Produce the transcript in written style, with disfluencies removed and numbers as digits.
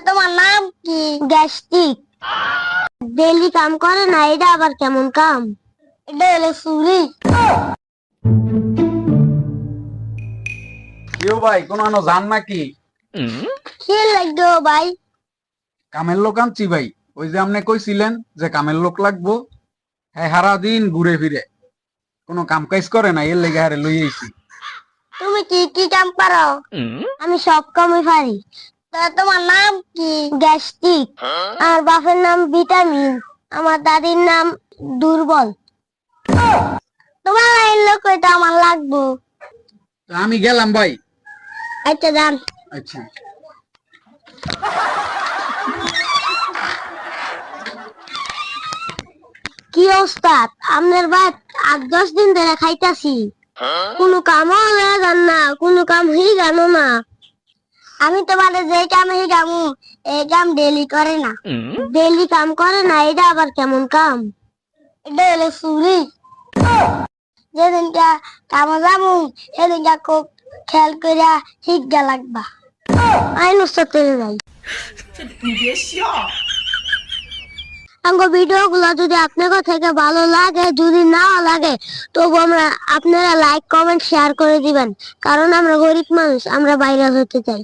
তোমার নাম কি? গ্যাস্ট্রিক। ডেইলি কাম করে না, এটা আবার কেমন কাম? এটা হলো চুরি। কেউ ভাই কোন আনো যান নাকি? কি লাগবে ভাই? কামের লোক আনছি ভাই। ওই যে আপনি কইছিলেন যে কামের লোক লাগবো, হ্যাঁ সারা দিন ঘুরে ফিরে কোনো কাম কাজ করে না, এর লেগে হারে লই আইছি। তুমি কি কি কাম পারো? আমি সব কামই পারি। তোমার নাম কি? গ্যাস্ট্রিক। আমার বাপের নাম ভিটামিন। আমার দাদির নাম দুর্বল। তোমার লাইন লোক এটা আমার লাগবো। তা আমি গেলাম ভাই। আচ্ছা যান। আচ্ছা। কি ওস্তাদ, আপনার ভাত 8-10 দিন ধরে খাইতাছি, কোনো কামও হয়ে যান না, কোনো কাম হই জানো না। আমি তোমারে যে কাম হি গামু, এই কাম ডেলি করে না। ডেলি কাম করে না, এটা আবার কেমন কাম? এটা হলো চুরি। যেদিনটা কামে যামু সেদিনটা খুব খেয়াল করিয়া শিখা লাগবা। আইন ওস্তাদ তেরে যাই। আমার ভিডিও গুলো যদি আপনাদের থেকে ভালো লাগে, যদি না লাগে তবু আপনারা লাইক কমেন্ট শেয়ার করে দিবেন, কারণ আমরা গরিব মানুষ, আমরা ভাইরাল হতে চাই।